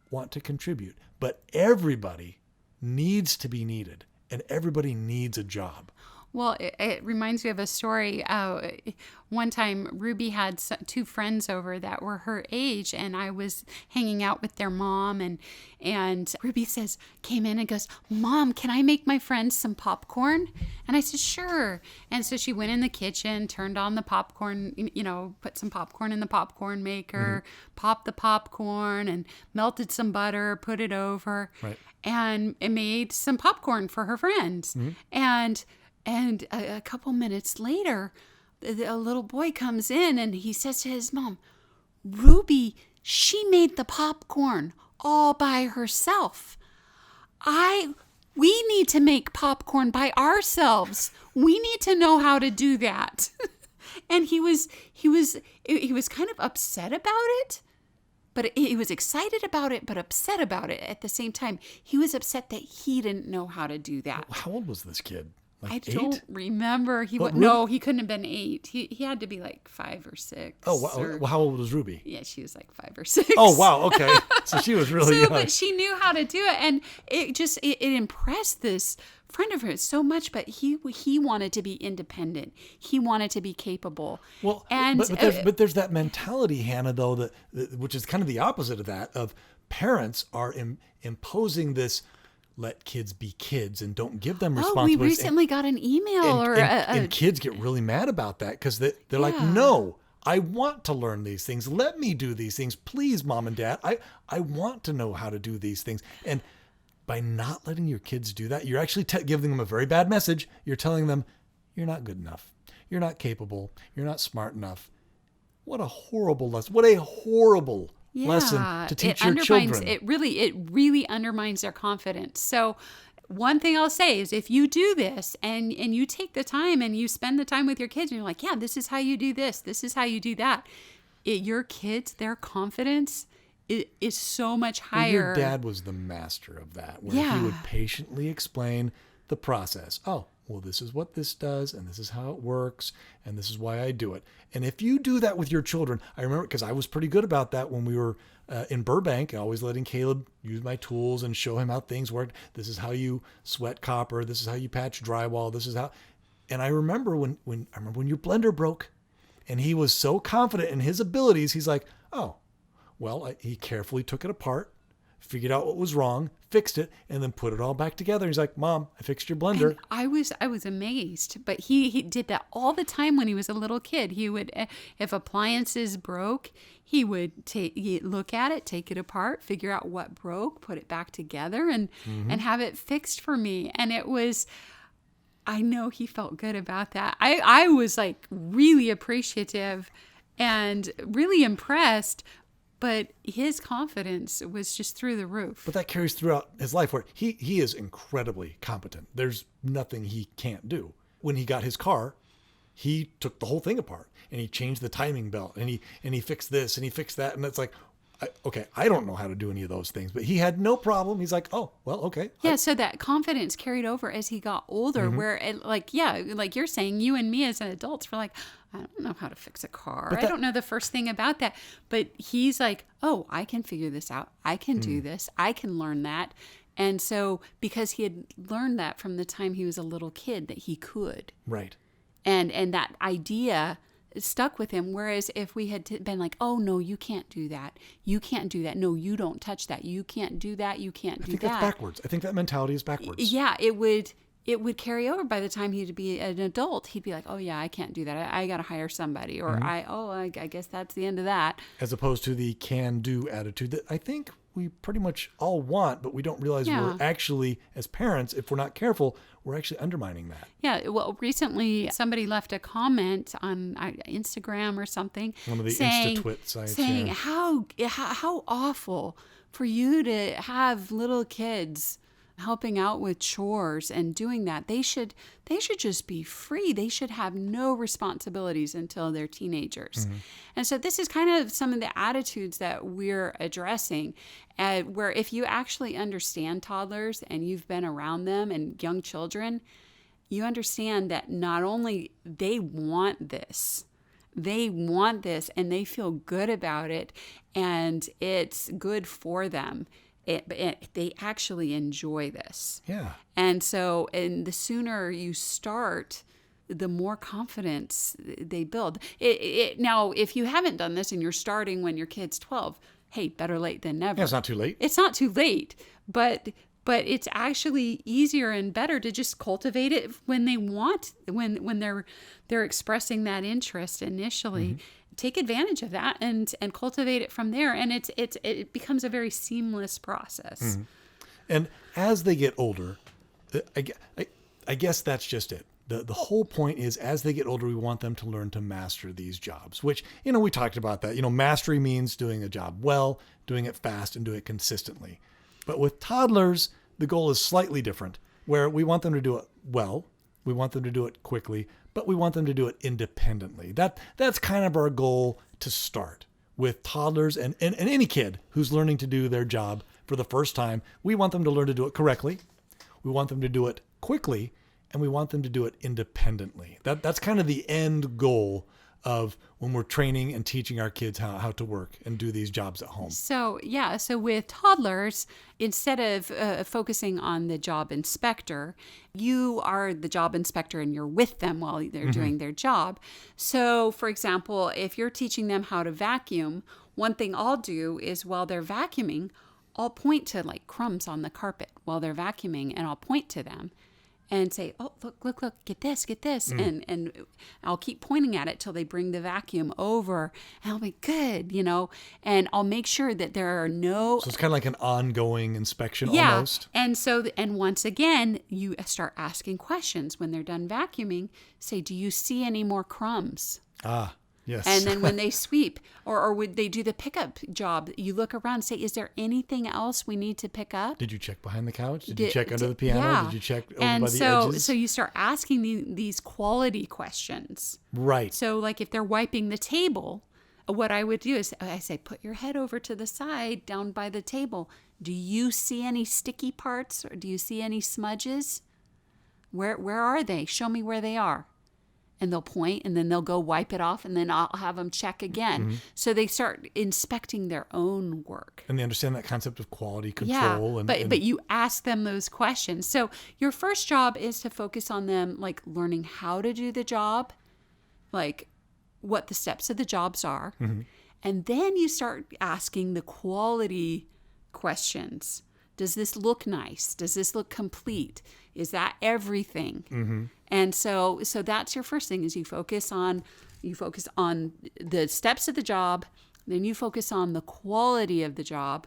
want to contribute, but everybody needs to be needed, and everybody needs a job. Well, it reminds me of a story. One time, Ruby had two friends over that were her age, and I was hanging out with their mom, and Ruby came in and goes, Mom, can I make my friends some popcorn? And I said, sure. And so she went in the kitchen, turned on the popcorn, put some popcorn in the popcorn maker, popped the popcorn, and melted some butter, put it over, right, and it made some popcorn for her friends. And a couple minutes later, a little boy comes in and he says to his mom, Ruby, she made the popcorn all by herself. We need to make popcorn by ourselves. We need to know how to do that. And he was kind of upset about it, but he was excited about it, but upset about it at the same time. He was upset that he didn't know how to do that. How old was this kid? I don't remember. He couldn't have been 8. He had to be like 5 or 6. Oh, wow. Well, how old was Ruby? Yeah, she was like 5 or 6. Oh, wow. Okay. So she was really young. But she knew how to do it, and it impressed this friend of hers so much. But he wanted to be independent. He wanted to be capable. Well, but there's that mentality, Hannah, though, that which is kind of the opposite of that. Of parents are imposing this. Let kids be kids and don't give them responsibilities. We recently got an email and kids get really mad about that because they're like, no, I want to learn these things. Let me do these things. Please, Mom and Dad, I want to know how to do these things. And by not letting your kids do that, you're actually giving them a very bad message. You're telling them, you're not good enough. You're not capable. You're not smart enough. What a horrible lesson. What a horrible lesson to teach your children. It really undermines their confidence. So one thing I'll say is if you do this and you take the time and you spend the time with your kids and you're like, yeah, this is how you do this. This is how you do that. Your kids, their confidence is so much higher. Well, your dad was the master of that, where he would patiently explain the process. Oh, well, this is what this does, and this is how it works, and this is why I do it. And if you do that with your children, I remember, because I was pretty good about that when we were in Burbank, always letting Caleb use my tools and show him how things worked. This is how you sweat copper. This is how you patch drywall. This is how. And I remember when your blender broke, and he was so confident in his abilities, he's like, oh, well, he carefully took it apart, figured out what was wrong, fixed it, and then put it all back together. He's like, Mom, I fixed your blender. And I was amazed, but he did that all the time when he was a little kid. He would, if appliances broke, he would look at it, take it apart, figure out what broke, put it back together, and have it fixed for me. And it was, I know he felt good about that. I was like really appreciative and really impressed. But his confidence was just through the roof. But that carries throughout his life, where he is incredibly competent. There's nothing he can't do. When he got his car, he took the whole thing apart and he changed the timing belt and he fixed this and he fixed that. And it's like, I don't know how to do any of those things, but he had no problem. He's like, oh, well, okay. Yeah. So that confidence carried over as he got older, where like you're saying, you and me as adults were like, I don't know how to fix a car. I don't know the first thing about that. But he's like, oh, I can figure this out. I can do this. I can learn that. And so because he had learned that from the time he was a little kid, that he could. Right. And that idea stuck with him. Whereas if we had been like, oh, no, you can't do that. You can't do that. No, you don't touch that. You can't do that. You can't do that. I think that's backwards. I think that mentality is backwards. Yeah, it would carry over. By the time he'd be an adult, he'd be like, oh yeah, I can't do that. I got to hire somebody. Or I guess that's the end of that. As opposed to the can-do attitude that I think we pretty much all want, but we don't realize we're actually, as parents, if we're not careful, we're actually undermining that. Yeah. Well, recently somebody left a comment on Instagram or something. One of the Insta-twit sites. Saying how awful for you to have little kids helping out with chores and doing that. They should just be free. They should have no responsibilities until they're teenagers. And so this is kind of some of the attitudes that we're addressing, where if you actually understand toddlers and you've been around them and young children, you understand that not only they want this and they feel good about it and it's good for them. They actually enjoy this. Yeah. And so, the sooner you start, the more confidence they build. Now, if you haven't done this and you're starting when your kid's 12, hey, better late than never. Yeah, it's not too late. It's not too late, but it's actually easier and better to just cultivate it when they want, when they're expressing that interest initially. Take advantage of that and cultivate it from there. And it becomes a very seamless process. And as they get older, I guess that's just it. The whole point is, as they get older, we want them to learn to master these jobs, which, we talked about that. Mastery means doing a job well, doing it fast, and doing it consistently. But with toddlers, the goal is slightly different, where we want them to do it well, we want them to do it quickly, but we want them to do it independently. That's kind of our goal to start with toddlers and any kid who's learning to do their job for the first time. We want them to learn to do it correctly. We want them to do it quickly, and we want them to do it independently. That's kind of the end goal of when we're training and teaching our kids how to work and do these jobs at home. So with toddlers, instead of focusing on the job inspector, you are the job inspector and you're with them while they're doing their job. So, for example, if you're teaching them how to vacuum, one thing I'll do is while they're vacuuming, I'll point to like crumbs on the carpet while they're vacuuming, and I'll point to them and say, oh, look, get this. And I'll keep pointing at it till they bring the vacuum over, and I'll be good, and I'll make sure that there are no... So it's kind of like an ongoing inspection almost. And once again, you start asking questions when they're done vacuuming. Say, do you see any more crumbs? Yes. And then when they sweep or would they do the pickup job, you look around and say, is there anything else we need to pick up? Did you check behind the couch? Did you check under the piano? Yeah. Did you check over by the edges? So you start asking these quality questions. Right. So like if they're wiping the table, what I would do is I say, put your head over to the side down by the table. Do you see any sticky parts or do you see any smudges? Where are they? Show me where they are. And they'll point, and then they'll go wipe it off, and then I'll have them check again. So they start inspecting their own work. And they understand that concept of quality control. Yeah, but you ask them those questions. So your first job is to focus on them, like learning how to do the job, like what the steps of the jobs are. And then you start asking the quality questions. Does this look nice? Does this look complete? Is that everything? And so that's your first thing is you focus on the steps of the job, then you focus on the quality of the job,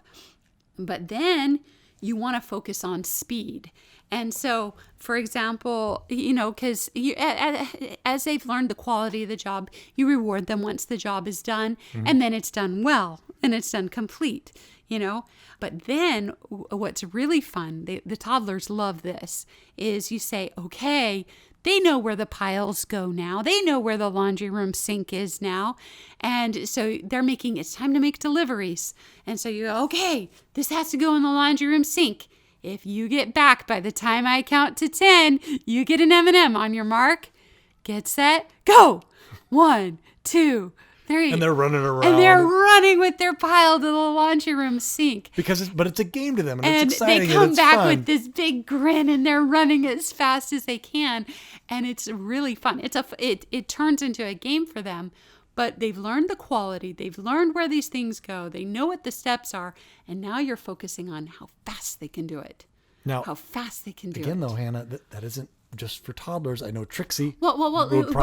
but then you want to focus on speed. And so, for example, because as they've learned the quality of the job, you reward them once the job is done, and then it's done well and it's done complete. But then what's really fun, the toddlers love this, is you say, okay, they know where the piles go now. They know where the laundry room sink is now. And so it's time to make deliveries. And so you go, okay, this has to go in the laundry room sink. If you get back by the time I count to 10, you get an M&M. On your mark, get set, go. 1, 2, 3. And they're running around. And they're running with their pile to the laundry room sink. But it's a game to them, and it's exciting, and they come it's back fun. with this big grin, and they're running as fast as they can, and it's really fun. It turns into a game for them, but they've learned the quality. They've learned where these things go. They know what the steps are, and now you're focusing on how fast they can do it. Now, how fast they can do it. Again, though, Hannah, that isn't just for toddlers, I know Trixie. Well,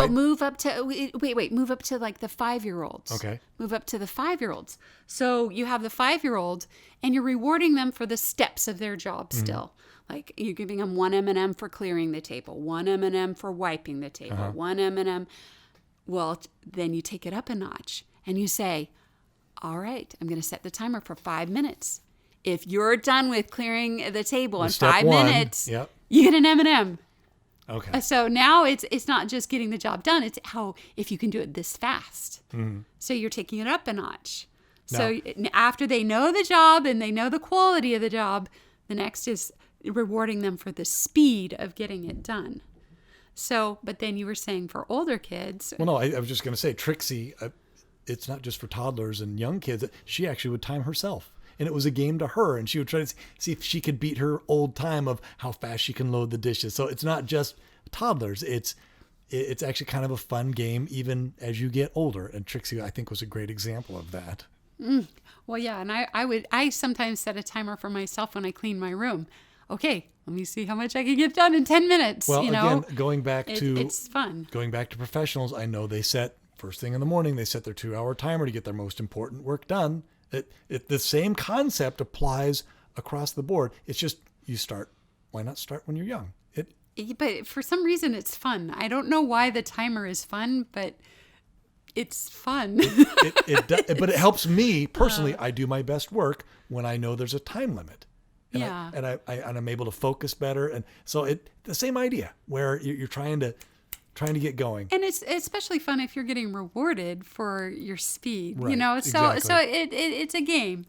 move up to, move up to like the 5-year-olds. Okay. Move up to the 5-year-olds. So you have the 5-year-old and you're rewarding them for the steps of their job still. Like you're giving them 1 M&M for clearing the table, 1 M&M for wiping the table, 1 M&M. Well, then you take it up a notch and you say, all right, I'm going to set the timer for 5 minutes. If you're done with clearing the table in 5 minutes, you get an M&M. Okay. So now it's not just getting the job done. It's if you can do it this fast. So you're taking it up a notch. So after they know the job and they know the quality of the job, the next is rewarding them for the speed of getting it done. So, but then you were saying for older kids. Well, no, I was just going to say Trixie, it's not just for toddlers and young kids. She actually would time herself. And it was a game to her. And she would try to see if she could beat her old time of how fast she can load the dishes. So it's not just toddlers. It's actually kind of a fun game even as you get older. And Trixie, I think, was a great example of that. Well, yeah. And I sometimes set a timer for myself when I clean my room. Okay, let me see how much I can get done in 10 minutes. Well, again, going back to it's fun. Going back to professionals, I know they set first thing in the morning. They set their 2-hour timer to get their most important work done. The same concept applies across the board. It's just you start. Why not start when you're young? But for some reason, it's fun. I don't know why the timer is fun, but it's fun. But it helps me personally. I do my best work when I know there's a time limit. And I'm able to focus better. And so the same idea where you're trying to get going. And it's especially fun if you're getting rewarded for your speed, right, so exactly. so it's a game.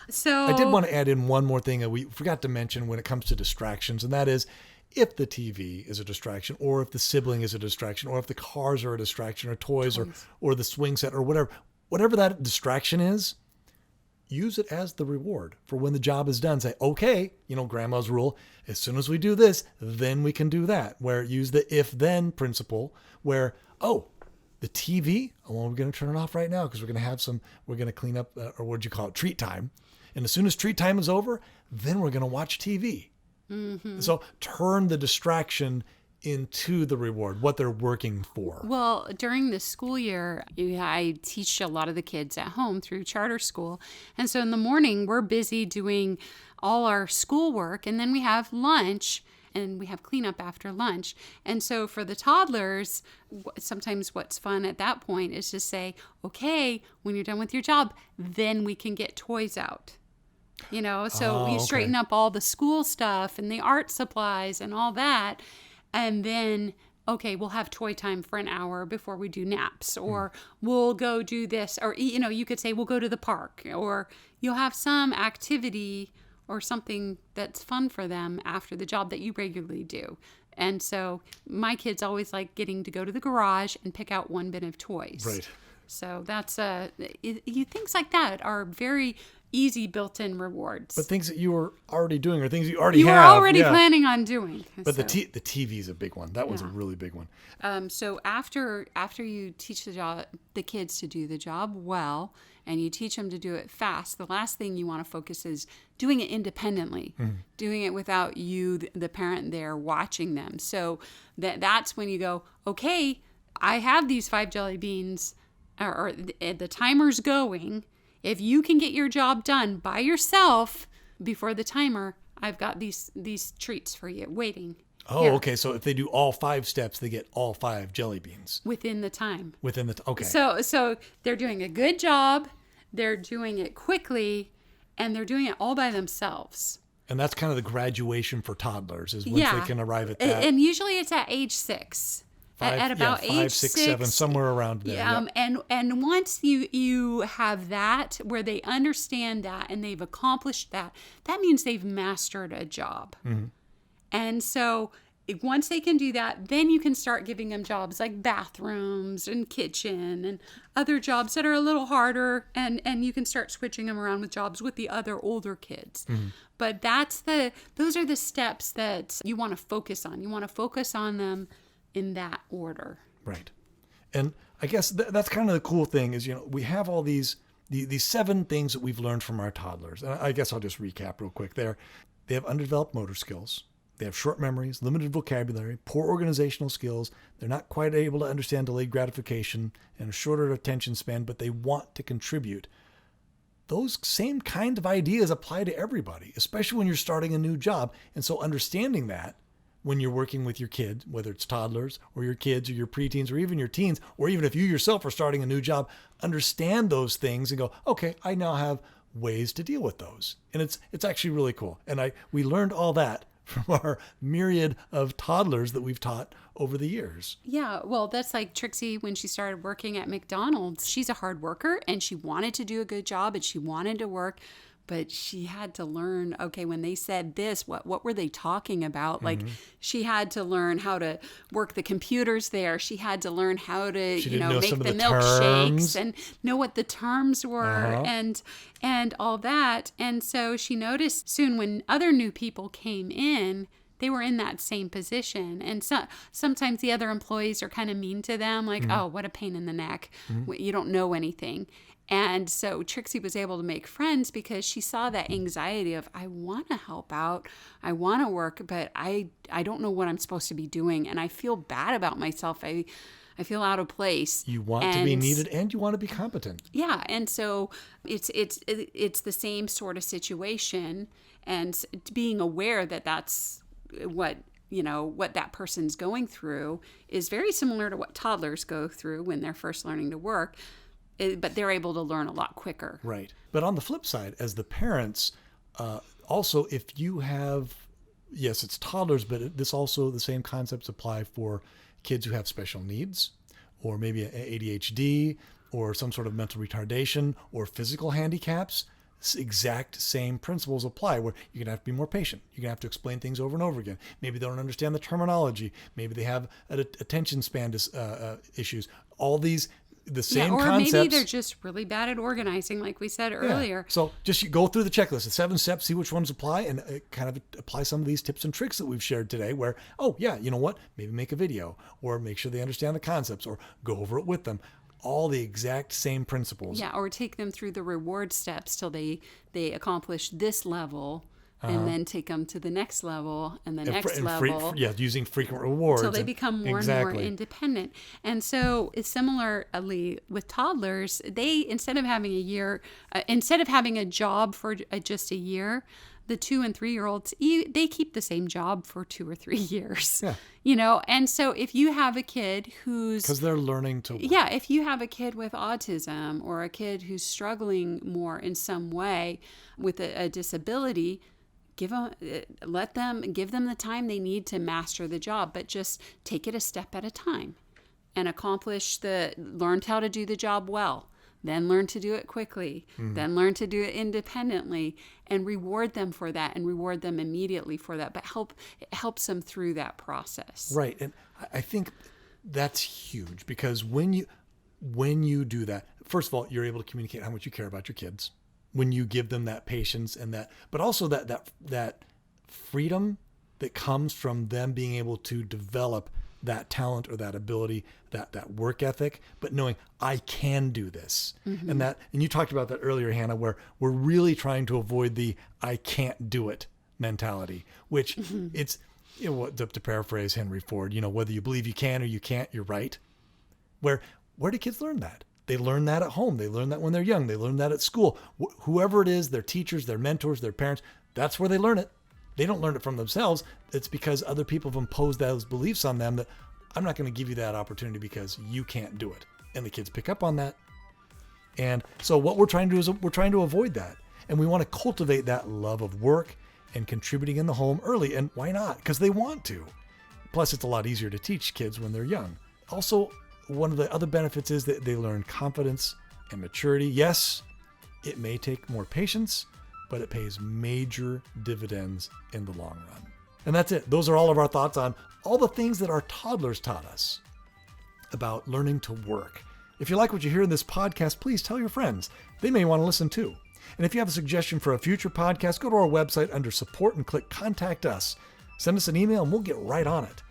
So I did want to add in one more thing that we forgot to mention when it comes to distractions, and that is if the TV is a distraction, or if the sibling is a distraction, or if the cars are a distraction, or toys. or the swing set, or whatever that distraction is, use it as the reward for when the job is done. Say, okay, grandma's rule, as soon as we do this, then we can do that. Where use the if-then principle where, the TV, we're going to turn it off right now because we're going to clean up, or what'd you call it, treat time. And as soon as treat time is over, then we're going to watch TV. Mm-hmm. So turn the distraction into the reward, what they're working for. Well, during the school year, I teach a lot of the kids at home through charter school. And so in the morning, we're busy doing all our schoolwork, and then we have lunch, and we have cleanup after lunch. And so for the toddlers, sometimes what's fun at that point is to say, okay, when you're done with your job, then we can get toys out. So you straighten up all the school stuff and the art supplies and all that. And then, okay, we'll have toy time for an hour before we do naps, or we'll go do this, or, you could say we'll go to the park, or you'll have some activity or something that's fun for them after the job that you regularly do. And so my kids always like getting to go to the garage and pick out one bin of toys. Right. So that's things like that are very easy built-in rewards. But things that you were already doing, or things you already have. You were already planning on doing. But the TV is a big one. That one's a really big one. So after you teach the kids to do the job well, and you teach them to do it fast, the last thing you want to focus is doing it independently, doing it without you, the parent, there watching them. So that's when you go, okay, I have these 5 jelly beans, or the timer's going. If you can get your job done by yourself before the timer, I've got these treats for you waiting. Oh, here. Okay. So if they do all 5 steps, they get all 5 jelly beans. Within the time. Okay. So they're doing a good job, they're doing it quickly, and they're doing it all by themselves. And that's kind of the graduation for toddlers, is once they can arrive at that. And usually it's at age 6. At about age 6, 7, somewhere around there. And once you have that, where they understand that and they've accomplished that means they've mastered a job. Mm-hmm. And so once they can do that, then you can start giving them jobs like bathrooms and kitchen and other jobs that are a little harder, and you can start switching them around with jobs with the other older kids. Mm-hmm. But those are the steps that you want to focus on. You want to focus on them in that order. Right. And I guess that's kind of the cool thing is, we have all these 7 things that we've learned from our toddlers. And I guess I'll just recap real quick there. They have undeveloped motor skills. They have short memories, limited vocabulary, poor organizational skills. They're not quite able to understand delayed gratification and a shorter attention span, but they want to contribute. Those same kind of ideas apply to everybody, especially when you're starting a new job. And so understanding that when you're working with your kid, whether it's toddlers or your kids or your preteens or even your teens, or even if you yourself are starting a new job, understand those things and go, okay, I now have ways to deal with those. And it's actually really cool. And we learned all that from our myriad of toddlers that we've taught over the years. Yeah, well, that's like Trixie when she started working at McDonald's. She's a hard worker and she wanted to do a good job and she wanted to work, but she had to learn, okay, when they said this, what were they talking about? Like she had to learn how to work the computers there. She had to learn how to, make the milkshakes and know what the terms were and all that. And so she noticed soon when other new people came in, they were in that same position. And sometimes the other employees are kind of mean to them, like, oh, what a pain in the neck. You don't know anything. And so Trixie was able to make friends because she saw that anxiety of, I want to help out, I want to work, but I don't know what I'm supposed to be doing. And I feel bad about myself. I feel out of place. You want to be needed and you want to be competent. Yeah. And so it's the same sort of situation. And being aware that that's what that person's going through is very similar to what toddlers go through when they're first learning to work. But they're able to learn a lot quicker. Right. But on the flip side, as the parents, also, if you have, yes, it's toddlers, but the same concepts apply for kids who have special needs, or maybe ADHD, or some sort of mental retardation, or physical handicaps. Exact same principles apply, where you're going to have to be more patient. You're going to have to explain things over and over again. Maybe they don't understand the terminology. Maybe they have attention span issues. All these, the same concepts. Maybe they're just really bad at organizing, like we said earlier. So just go through the checklist, the 7 steps, see which ones apply, and kind of apply some of these tips and tricks that we've shared today where, oh yeah, you know what? Maybe make a video or make sure they understand the concepts or go over it with them. All the exact same principles. Yeah, or take them through the reward steps till they accomplish this level. And then take them to the next level and the next level. Using frequent rewards. Until they become more and more independent. And so similarly with toddlers, they, instead of having a job for just a year, the 2 and 3-year-olds, they keep the same job for 2 or 3 years. Yeah. And so if you have a kid because they're learning to work. Yeah, if you have a kid with autism or a kid who's struggling more in some way with a disability, give them the time they need to master the job, but just take it a step at a time and learn how to do the job well, then learn to do it quickly, then learn to do it independently, and reward them for that and reward them immediately for that, but it helps them through that process. Right. And I think that's huge because when you do that, first of all, you're able to communicate how much you care about your kids. When you give them that patience and that, but also that freedom that comes from them being able to develop that talent or that ability, that work ethic, but knowing I can do this. And you talked about that earlier, Hannah, where we're really trying to avoid the I can't do it mentality, which it's, to paraphrase Henry Ford, whether you believe you can or you can't, you're right. Where do kids learn that? They learn that at home. They learn that when they're young. They learn that at school. Whoever it is, their teachers, their mentors, their parents, that's where they learn it. They don't learn it from themselves. It's because other people have imposed those beliefs on them that I'm not going to give you that opportunity because you can't do it. And the kids pick up on that. And so what we're trying to do is we're trying to avoid that. And we want to cultivate that love of work and contributing in the home early. And why not? Because they want to. Plus, it's a lot easier to teach kids when they're young. Also, one of the other benefits is that they learn confidence and maturity. Yes, it may take more patience, but it pays major dividends in the long run. And that's it. Those are all of our thoughts on all the things that our toddlers taught us about learning to work. If you like what you hear in this podcast, please tell your friends. They may want to listen too. And if you have a suggestion for a future podcast, go to our website under support and click Contact Us. Send us an email and we'll get right on it.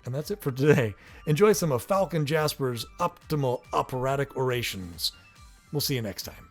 And that's it for today. Enjoy some of Falcon Jasper's optimal operatic orations. We'll see you next time.